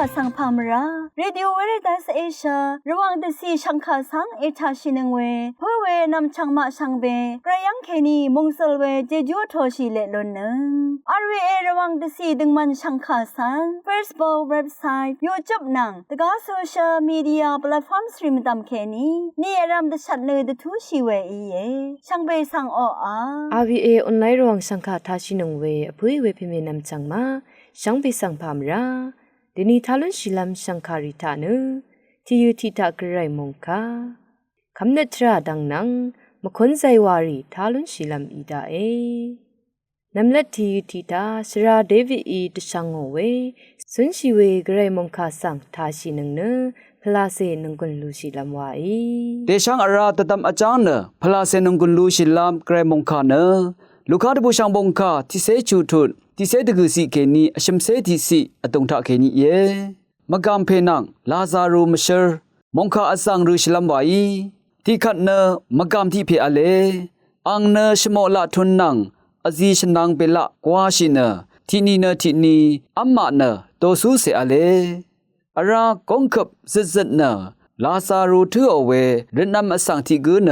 กะสังพามราเรดิโอเวเรตัสเอเชียระวังเดซีชังคาสังเอชาชินึงเวเพื่อเวนำชังมาชังเบกระยังเคนีมงสลเวเจจูโทชิเลลนนึงRVA ระวังเดซีดึงมันชังคาสัง Facebook เว็บไซต์ YouTube นังตะกาโซเชียลมีเดียแพลตฟอร์มสตรีมตามเคนีนี่รำเดชัดเลยเดทูชีเวอีเยชังเบสังอRVA ออนไลน์ระวังสังคาทาชินงเวอภุยเวพิเมนำจังมาชังเบสังพามราเดนีทาลุนชิลัมชังคาริทานุที่ยูทิตากระไรมงคาคำเนตราดังนังมะคนใจวารีทาลุนชิลัมอีดาเอนำเล็ดที่ยูทิตาสราเดวิอีตชังโงเวสุนชิเวกระไรมงคาสังทาชินงเนพลาเซนงกุลลูชิลัมวาอีเดชังอาราตตัมอาจารย์เนพลาเซนงกุลลูชิลัมกระไรมงคาเนลูกค้าที่บูชาบงคาที่เสจูทุนที่เสดกุสิเกนีอชิมเสติสิอตงทาเกนีเยมกามเพนังลาซารูมเชอร์มงคาอสังรูชิลัมวาอีที่ขัดเนมกามที่เพอเลอังเนชโมละทุนนังอซีชนังเปละกวาชิเนที่นี่เนที่นี่อัมมาเนโตซูเสอเลอารากงขับซึดเนลาซารูทือเอาเวเรนนำอสังที่กูเน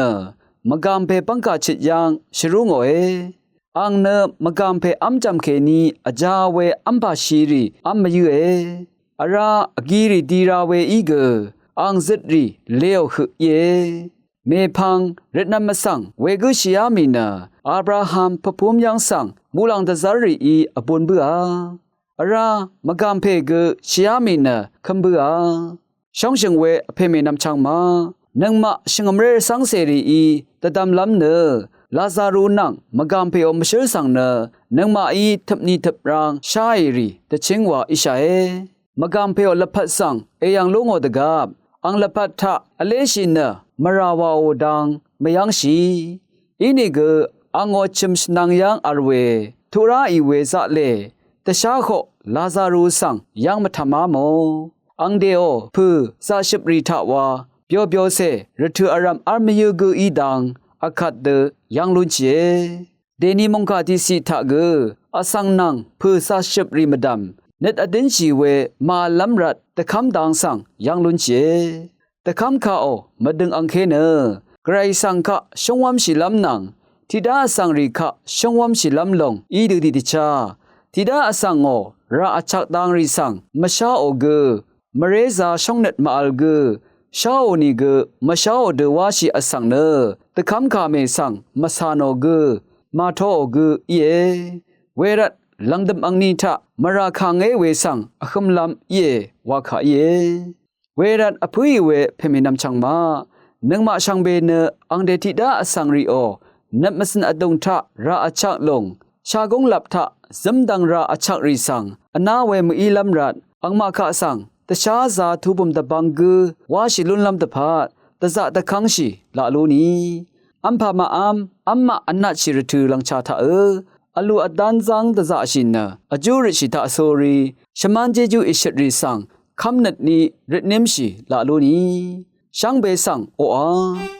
มกามเพปังกาชิดยังชรุงโอเออังเนมกามเพอัมจำเคนีอาจาเวอัมปาชีรีอัมมายูเออาราอกีรีดีราเวอีเกอังซิดรีเลวหึเยเมพังเรนนัมสังเวกุชิยามีนาอับราฮัมพพุมยังสังมูลังตะซารีอีอปุนเบืออารามกามเพเกชิยามีนาคัมเบือช่องเชิงเวเพเมนำชังมานังมะชิงอมเรสังเสรีอีตะดำลำเนลาซารูนังมกามเพอมเชอสังเนนังมาอีทับนีทับรางชายรีตะเชงวาอิชาเอมกามเพอละพัดสังเอยังลุงอดกาบอังละพัดทะอเลชินเนมราวาโอดังมยังชีอินิเกอังอชิมสนังยังอรเวทุราอีเวซะเลตะชาโคลาซารูสังยังมะทมาโมอังเดโอพือซาชิบรีทาวาเปียวเปียวเซรทุอารัมอาร์มยูกูอีดังอาคัดเดยังลุนเจเดนีมงคาที่สิทะเกอสังนังพือซาชิบรีมดัมเน็ตอดินชีเวมาลัมรัดตะคำดังสังยังลุนเจตะคำข้าโอมาดึงอังเคเนไกรสังคะชงวัมชิลัมนังทิดาสังริคะชงวัมชิลัมลงอีดูดิชาทิดาอสังโอราอัชักดังริสังมชาโอเกมเรซาชงเน็ตมาอัลเกชาโอนิเกมชาโอเดวาชิอสังเนตะคำข้าเมสังมาซานโอเกมาโทโอเกเยเวรัดลังดมอังนีทะมราคางเอเวสังอคมลำเยวาขาเยเวรัดอภุยเวเพมินำชังมานังมาชังเบเนอังเดติดาอสังริโอนับมสนอดงทะราอชักลงชากงหลับทะซึมดังราอชักริสังอนาเวมอีลำรัดอังมาคะสังตชาซาทุบุมตะบังกือวาชิลุนลำตะพาตะซะตะคังชีลาลูนีอัมพามาอัมมาอันนัดชิรทูลังชาทะอลูอดันซังตะซะชินนะอจูริชิตะโซรีชมันเจจูอิชริสังคำนัดนี้รินิมชีลาลูนีช่างเบสังโออา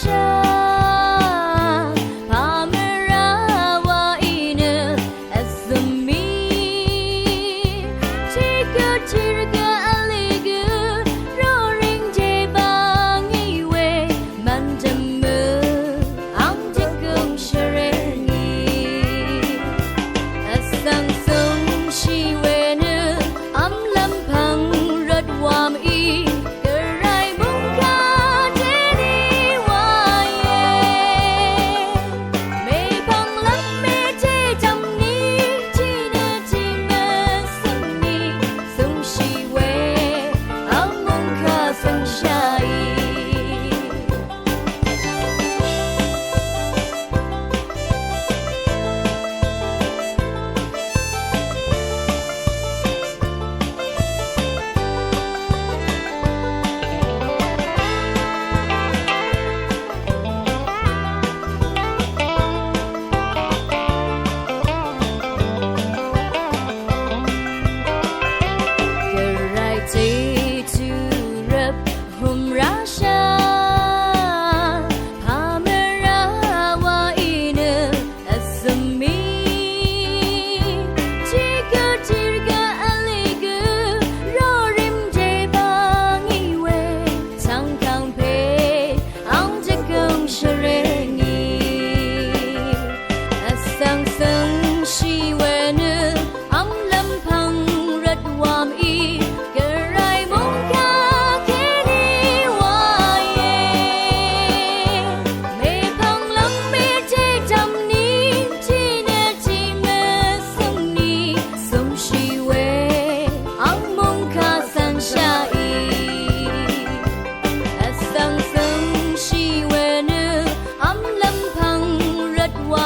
Russia, Palmer.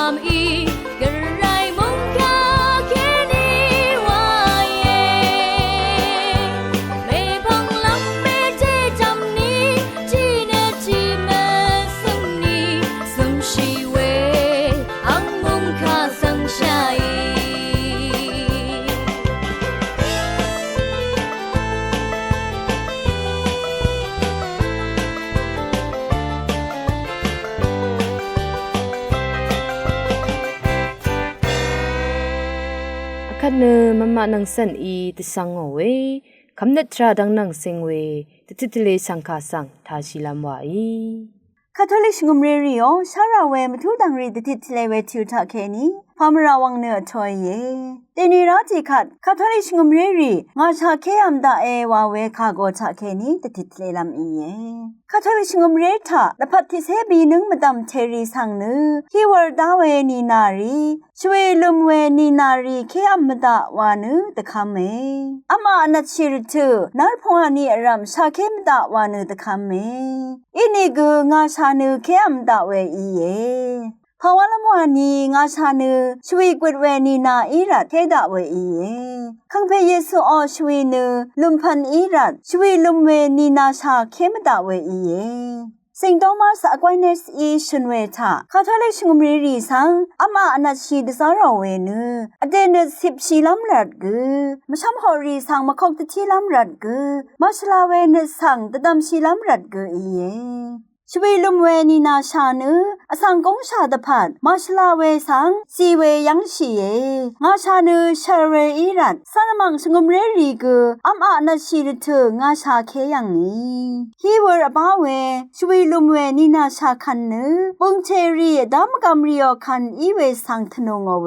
ความอีกระไรมงคาแค่นี้ว่าเย่ไม่พังลำไม่เจจำนี้ที่เนที่แม่ซึ่งนี้ซึ่งชีเวอังมงคาสังชายคันเนมมะนังสันอีตสังโอเวคำเนตราดังนังสิงเวติติเลสังคาสังทาชิลัมวาอี คาทอลิกงุมเรริโอชาราเวมทุดังรีติทเลเวทิวทาเคนีพามราวังเนอทอยเยเตนีราจิคัดคาทอลิกงุมเรรีงาชาเคอัมดาเอวาเวคาโกทาเคนีติทเลลัมอีเยคาทอลิกงุมเรทาละพัดทิเซบีนึงมดัมเทรีสังนึฮีวอร์ดาเวนีนารีชเวลุมเวนีนารีเคอัมดาวานึตะคาเมอามาอนัตชิรตุนาร์พงานีอรัมชาเคมดาวานึตะคาเมอินีกูงาชานึเคอัมดาเวอีเยภาวะละมัวนีงาชานึชวีกวดเวนีนาอีรัดเทดาเวอีเยคังเพเยซูออชวีนึลุมพันอีรัดชวีลุมเวนีนาชาเคมดาเวอีเยสิงโตมาสอควายเนสอีชุนเวทาคาทอลิกงุมรีรีสังอามาอนัชชีดซาราเวนึอเดนสิบชีลัมรัดกือมชัมฮอรีสังมะคอกตชีลัมรัดกือมาชลาเวนสังตะดัมชีลัมรัดกืออีเยชวีลุมเวนีนาชานึอสังกงชาตพัดมาชลาเวสังซีเวยังชีเยงาชานึชาเรอีรัดสารมังสงุมเรรีกืออัมอานาชีรถึงงาชาเคยังนี้ฮีเวอร์อบาเวชวีลุมเวนีนาชาคันนึปุงเทรีดามกัมริโอคันอีเวสังทนงเว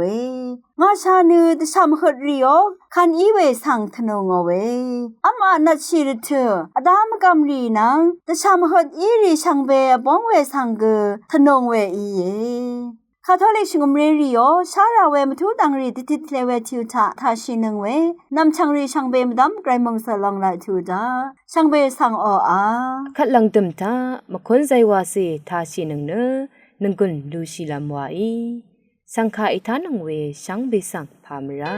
งาชานึตชามหดริโอคันอีเวสังทนงเวอัมอานาชีรถึงอดามกัมรีนังตชามหดอีรีชังเวบองเวสังเกทนงเวอีเยคาทอลิกงุมเรริโอชาราเวมทุดังรีติทเลเวทิวทาทาชินึงเวนำชังรีชังเบมดัมไกรมงสลองไลทูดาชังเบสังออา คัดลังตึมตามะคนใจวาเซทาชินึงเนนึงกุนลูชิลัมวาอีสังคาอิทานังเวชังเบสังพามรา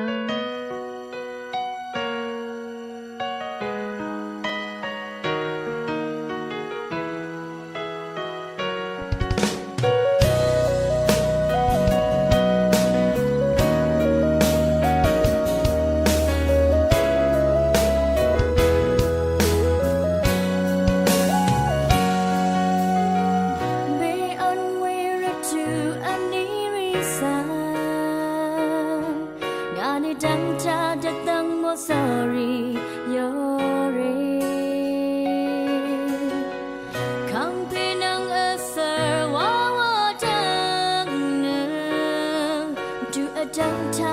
ดังจะดังโม sorry yore คำเพนังเอเซอร์ว่าจังเนอดูดังทา